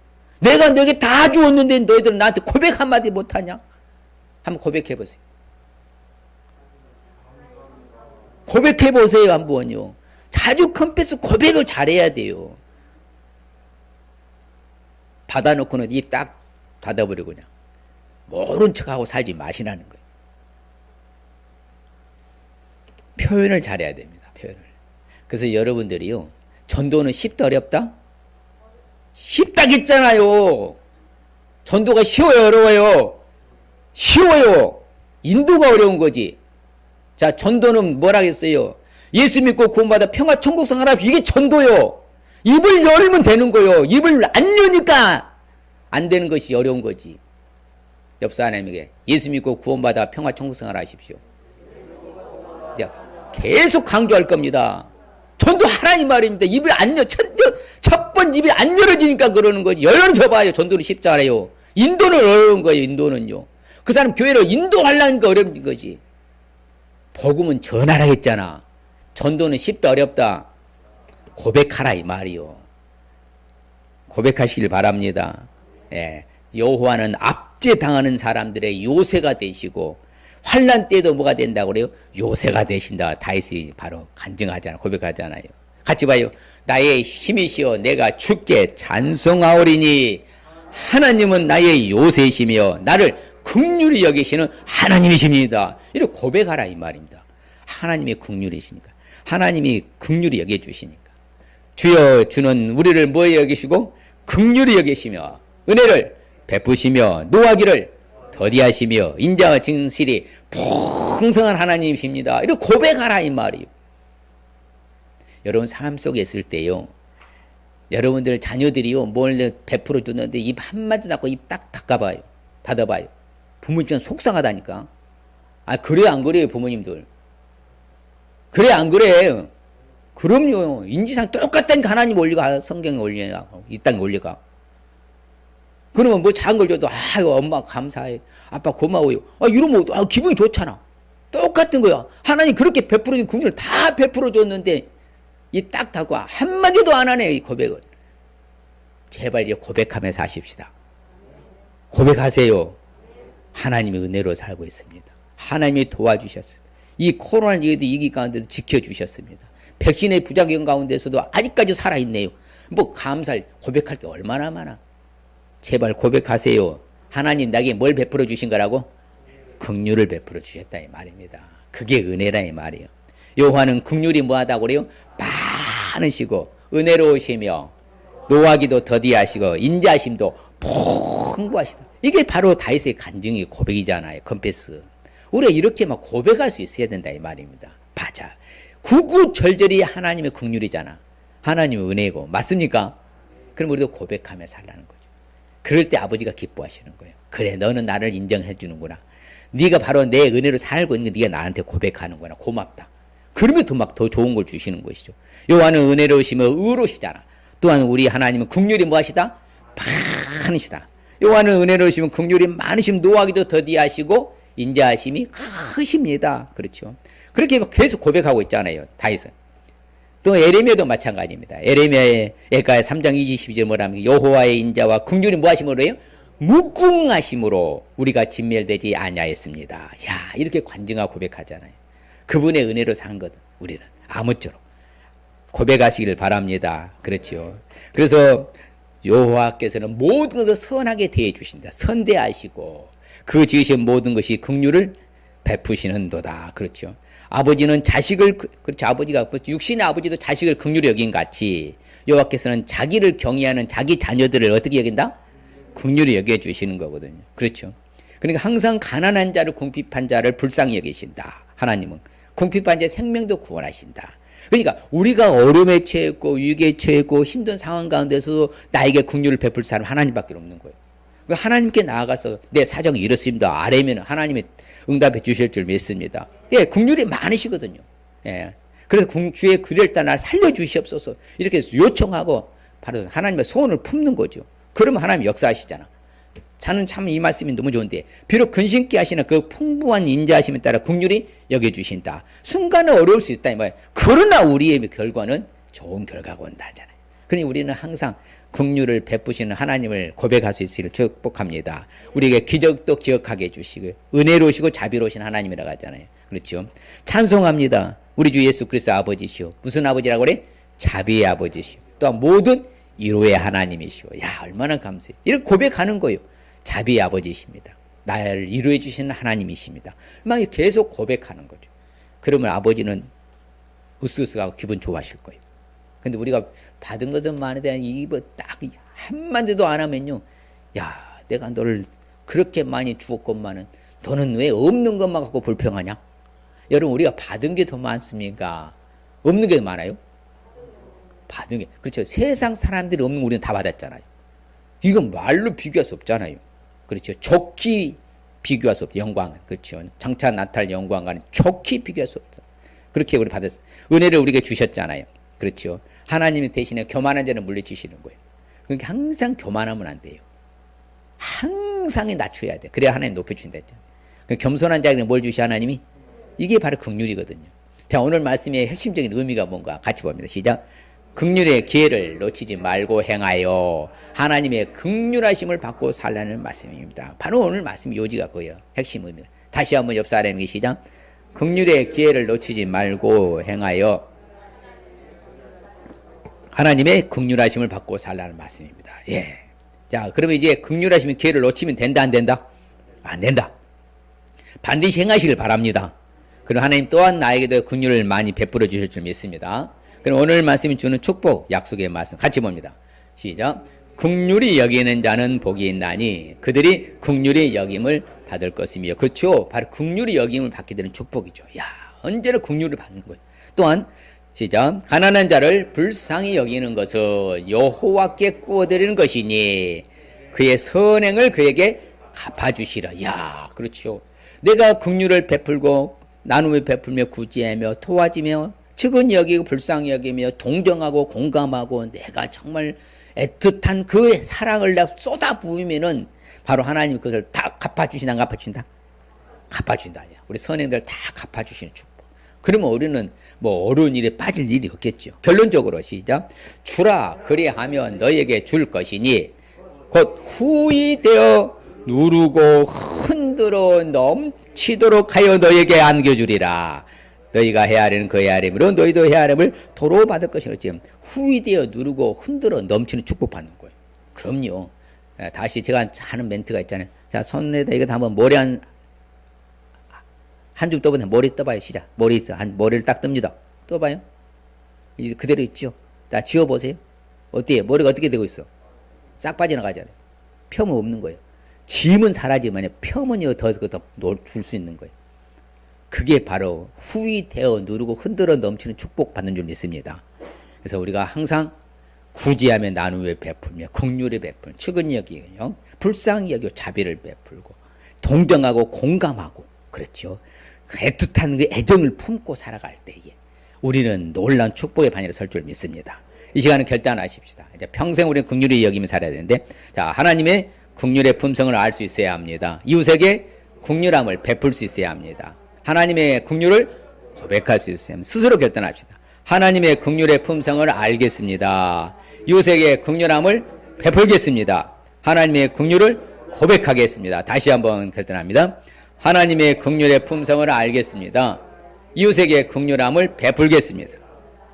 내가 너에게 다 주었는데 너희들은 나한테 고백 한마디 못하냐? 한번 고백해보세요. 고백해보세요. 한번요. 자주 컨페스 고백을 잘해야 돼요. 받아놓고는 입 딱 닫아버리고 그냥 모른 척하고 살지 마시라는 거예요. 표현을 잘해야 됩니다. 표현을. 그래서 여러분들이요. 전도는 쉽다 어렵다? 쉽다겠잖아요. 전도가 쉬워요 어려워요? 쉬워요. 인도가 어려운 거지. 자, 전도는 뭐라겠어요? 예수 믿고 구원받아 평화 천국 생활하라. 이게 전도요. 입을 열면 되는 거요. 입을 안 여니까 안 되는 것이 어려운 거지. 옆 사람에게 예수 믿고 구원받아 평화 천국 생활하십시오. 계속 강조할 겁니다. 전도 하라는 말입니다. 입을 안 열, 첫 번 입이 안 열어지니까 그러는 거지. 열어줘 봐요. 전도는 쉽잖아요. 인도는 어려운 거예요. 인도는요. 그 사람 교회를 인도하려는 게 어려운 거지. 복음은 전하라 했잖아. 전도는 쉽다 어렵다? 고백하라 이 말이요. 고백하시길 바랍니다. 예. 여호와는 압제당하는 사람들의 요새가 되시고 환난 때도 뭐가 된다고 그래요? 요새가 되신다. 다윗이 바로 간증하잖아요. 고백하잖아요. 같이 봐요. 나의 힘이시여 내가 주께 찬송하오리니 하나님은 나의 요새이시며 나를 긍휼히 여기시는 하나님이십니다. 이렇게 고백하라 이 말입니다. 하나님의 긍휼이시니까. 하나님이 긍휼히 여겨주시니까. 주여 주는 우리를 뭐에 여기시고 긍휼히 여기시며 은혜를 베푸시며 노하기를 더디하시며 인자와 진실이 풍성한 하나님이십니다. 이렇게 고백하라 이 말이에요. 여러분 삶 속에 있을 때요. 여러분들 자녀들이요. 뭘 베풀어 주는데 입 한마디 닫고 입 딱 닫아봐요. 닫아봐요. 부모님 속상하다니까. 아 그래 안 그래요 부모님들. 그래 안 그래. 그럼요. 인지상 똑같다니까 하나님 올리가 성경에 올리가 이 땅에 올리가. 그러면 뭐 작은 걸 줘도 아유 엄마 감사해. 아빠 고마워요. 아 이러면 기분이 좋잖아. 똑같은 거야. 하나님 그렇게 베풀어 준 긍휼을 다 베풀어 줬는데 이 딱 닫고 한마디도 안 하네 이 고백을. 제발 이제 고백하면서 하십시다. 고백하세요. 하나님의 은혜로 살고 있습니다. 하나님이 도와주셨어요. 이 코로나를 이기 가운데도 지켜주셨습니다. 백신의 부작용 가운데서도 아직까지 살아있네요. 뭐 감사할 고백할 게 얼마나 많아. 제발 고백하세요. 하나님 나에게 뭘 베풀어 주신 거라고? 긍휼을 베풀어 주셨다 이 말입니다. 그게 은혜라 이 말이에요. 요한은 긍휼이 뭐하다고 그래요? 많으시고 은혜로우시며 노하기도 더디하시고 인자심도 풍부하시다. 이게 바로 다윗의 간증이 고백이잖아요. 컨페스. 우리가 이렇게 막 고백할 수 있어야 된다 이 말입니다. 맞아. 구구절절히 하나님의 긍휼이잖아. 하나님의 은혜고 맞습니까? 그럼 우리도 고백하며 살라는 거죠. 그럴 때 아버지가 기뻐하시는 거예요. 그래 너는 나를 인정해 주는구나. 네가 바로 내 은혜로 살고 있는 게 네가 나한테 고백하는구나. 고맙다. 그러면 더 좋은 걸 주시는 것이죠. 요한은 은혜로우시며 의로우시잖아. 또한 우리 하나님은 긍휼이 뭐하시다? 많으시다. 요한은 은혜로우시면 긍휼이 많으시면 노하기도 더디하시고 인자하심이 크십니다. 그렇죠. 그렇게 계속 고백하고 있잖아요. 다윗은. 또 에레미야도 마찬가지입니다. 에레미야의 3장 22절 뭐라면 여호와의 인자와 긍휼이 뭐하심으로 해요? 무궁하심으로 우리가 진멸되지 아니하였습니다. 야 이렇게 관증하고 고백하잖아요. 그분의 은혜로 사는 것 우리는 아무쪼록 고백하시기를 바랍니다. 그렇죠. 그래서 여호와께서는 모든 것을 선하게 대해 주신다. 선대하시고 그 지으신 모든 것이 긍휼을 베푸시는도다. 그렇죠. 아버지는 자식을 그렇죠. 아버지가 육신의 아버지도 자식을 긍휼히 여긴 같이 여호와께서는 자기를 경외하는 자기 자녀들을 어떻게 여긴다? 긍휼히 여겨 주시는 거거든요. 그렇죠. 그러니까 항상 가난한 자를 궁핍한 자를 불쌍히 여기신다. 하나님은 궁핍한 자의 생명도 구원하신다. 그러니까 우리가 어려움에 처했고 위기에 처했고 힘든 상황 가운데서도 나에게 긍휼을 베풀 사람 하나님밖에 없는 거예요. 하나님께 나아가서 내 사정이 이렇습니다. 아래면 하나님이 응답해 주실 줄 믿습니다. 예, 긍휼이 많으시거든요. 예. 그래서 주의 그를 따라 날 살려주시옵소서 이렇게 요청하고 바로 하나님의 소원을 품는 거죠. 그러면 하나님이 역사하시잖아. 저는 참 이 말씀이 너무 좋은데 비록 근심케 하시는 그 풍부한 인자하심에 따라 긍휼히 여겨주신다. 순간은 어려울 수 있다 이 말이에요. 그러나 우리의 결과는 좋은 결과가 온다 하잖아요. 그러니 우리는 항상 긍휼을 베푸시는 하나님을 고백할 수 있기를 축복합니다. 우리에게 기적도 기억하게 해주시고 은혜로우시고 자비로우신 하나님이라고 하잖아요. 그렇죠? 찬송합니다. 우리 주 예수 그리스도 아버지시오. 무슨 아버지라고 그래? 자비의 아버지시오. 또한 모든 위로의 하나님이시오. 야, 얼마나 감사해요. 이렇게 고백하는 거예요. 자비의 아버지이십니다. 나를 위로해 주시는 하나님이십니다. 막 계속 고백하는 거죠. 그러면 아버지는 으쓱으쓱하고 기분 좋아하실 거예요. 근데 우리가 받은 것은 많은데 이거 딱 한마디도 안 하면요. 야, 내가 너를 그렇게 많이 주었건만은 너는 왜 없는 것만 갖고 불평하냐? 여러분 우리가 받은 게 더 많습니까? 없는 게 많아요? 받은 게. 그렇죠. 세상 사람들이 없는 거 우리는 다 받았잖아요. 이건 말로 비교할 수 없잖아요. 그렇죠. 좋게 비교할 수 없죠. 영광은. 그렇죠. 장차 나타날 영광과는 좋게 비교할 수 없죠. 그렇게 우리 받았어요. 은혜를 우리에게 주셨잖아요. 그렇죠. 하나님이 대신에 교만한 자는 물리치시는 거예요. 그러니까 항상 교만하면 안 돼요. 항상 낮춰야 돼. 그래야 하나님 높여주신다 했잖아요. 겸손한 자에게는 뭘 주시 하나님이? 이게 바로 긍휼이거든요. 자, 오늘 말씀의 핵심적인 의미가 뭔가 같이 봅니다. 시작. 긍휼의 기회를 놓치지 말고 행하여 하나님의 긍휼하심을 받고 살라는 말씀입니다. 바로 오늘 말씀 요지가 그거예요. 핵심 의미가. 다시 한번 옆 사람에게 시작. 긍휼의 기회를 놓치지 말고 행하여 하나님의 긍휼하심을 받고 살라는 말씀입니다. 예. 자, 그러면 이제 긍휼하심의 기회를 놓치면 된다, 안 된다? 안 된다. 반드시 행하시길 바랍니다. 그럼 하나님 또한 나에게도 긍휼을 많이 베풀어 주실 줄 믿습니다. 그럼 오늘 말씀이 주는 축복, 약속의 말씀 같이 봅니다. 시작. 긍휼히 여기는 자는 복이 있나니 그들이 긍휼히 여김을 받을 것이며. 그렇죠. 바로 긍휼히 여김을 받게 되는 축복이죠. 야, 언제나 긍휼을 받는 거예요. 또한 시작. 가난한 자를 불쌍히 여기는 것은 여호와께 구워드리는 것이니 그의 선행을 그에게 갚아주시라. 야, 그렇죠. 내가 긍휼을 베풀고 나눔을 베풀며 구제하며 도와주며 측은히 여기고 불쌍히 여기며 동정하고 공감하고 내가 정말 애틋한 그 사랑을 내가 쏟아부으면은 바로 하나님 그것을 다 갚아주신다, 안 갚아주신다? 갚아주신다. 우리 선행들 다 갚아주시는 축복. 그러면 우리는 뭐 어려운 일에 빠질 일이 없겠죠. 결론적으로 시작. 주라 그리하면 너에게 줄 것이니 곧 후히 되어 누르고 흔들어 넘치도록 하여 너에게 안겨주리라. 너희가 헤아리는 그 헤아림으로 너희도 헤아림을 도로 받을 것이라. 지금 후히 되어 누르고 흔들어 넘치는 축복 받는 거예요. 그럼요. 다시 제가 하는 멘트가 있잖아요. 자, 손에다 이거 한번 머리 한 줌 떠보세요. 머리 떠봐요. 시작. 머리 있어. 머리를 딱 뜹니다. 떠봐요. 이제 그대로 있죠. 자, 지워보세요. 어때요? 머리가 어떻게 되고 있어? 싹 빠져나가잖아요. 펴면 없는 거예요. 짐은 사라지면 펴면요 더 줄 수 있는 거예요. 그게 바로 후히 되어 누르고 흔들어 넘치는 축복 받는 줄 믿습니다. 그래서 우리가 항상 구제하며 나눔에 베풀며 긍휼에 베풀며 측은히 여기며 불쌍히 여기고 자비를 베풀고 동정하고 공감하고 그렇죠. 애틋한 그 애정을 품고 살아갈 때에 우리는 놀라운 축복의 반열에 설 줄 믿습니다. 이 시간은 결단하십시다. 이제 평생 우리는 긍휼히 여기며 살아야 되는데, 자, 하나님의 긍휼의 품성을 알 수 있어야 합니다. 이웃에게 긍휼함을 베풀 수 있어야 합니다. 하나님의 긍휼을 고백할 수 있어야 합니다. 스스로 결단합시다. 하나님의 긍휼의 품성을 알겠습니다. 이웃에게 긍휼함을 베풀겠습니다. 하나님의 긍휼을 고백하겠습니다. 다시 한번 결단합니다. 하나님의 긍휼의 품성을 알겠습니다. 이웃에게 긍휼함을 베풀겠습니다.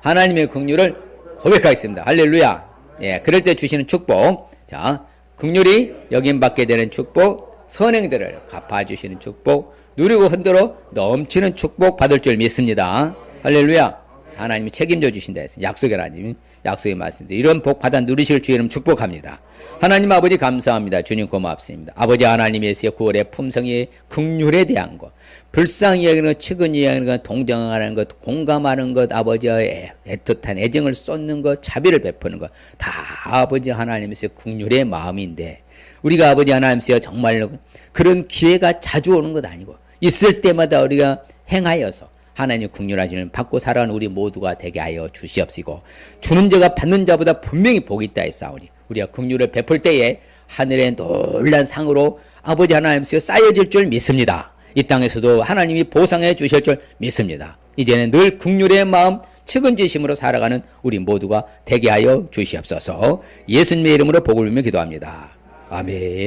하나님의 긍휼을 고백하겠습니다. 할렐루야. 예, 그럴 때 주시는 축복. 자, 긍휼히 여김받게 되는 축복, 선행들을 갚아주시는 축복, 누리고 흔들어 넘치는 축복 받을 줄 믿습니다. 할렐루야. 하나님이 책임져 주신다 했어요. 약속의 하나님. 약속의 말씀입니다. 이런 복 받아 누리실 주의 이름 축복합니다. 하나님 아버지 감사합니다. 주님 고맙습니다. 아버지 하나님께서 9월의 품성의 긍휼에 대한 것, 불쌍히 여기는 것, 측은히 여기는 것, 동정하는 것, 공감하는 것, 아버지의 애틋한 애정을 쏟는 것, 자비를 베푸는 것, 다 아버지 하나님께서 긍휼의 마음인데 우리가 아버지 하나님께서 정말로 그런 기회가 자주 오는 것 아니고 있을 때마다 우리가 행하여서 하나님 긍휼하심을 받고 살아가는 우리 모두가 되게 하여 주시옵시고 주는 자가 받는 자보다 분명히 복이 있다 했사오니 우리가 긍휼을 베풀 때에 하늘의 놀란 상으로 아버지 하나님께서 쌓여질 줄 믿습니다. 이 땅에서도 하나님이 보상해 주실 줄 믿습니다. 이제는 늘 긍휼의 마음 측은지심으로 살아가는 우리 모두가 되게 하여 주시옵소서. 예수님의 이름으로 복을 빌며 기도합니다. 아멘.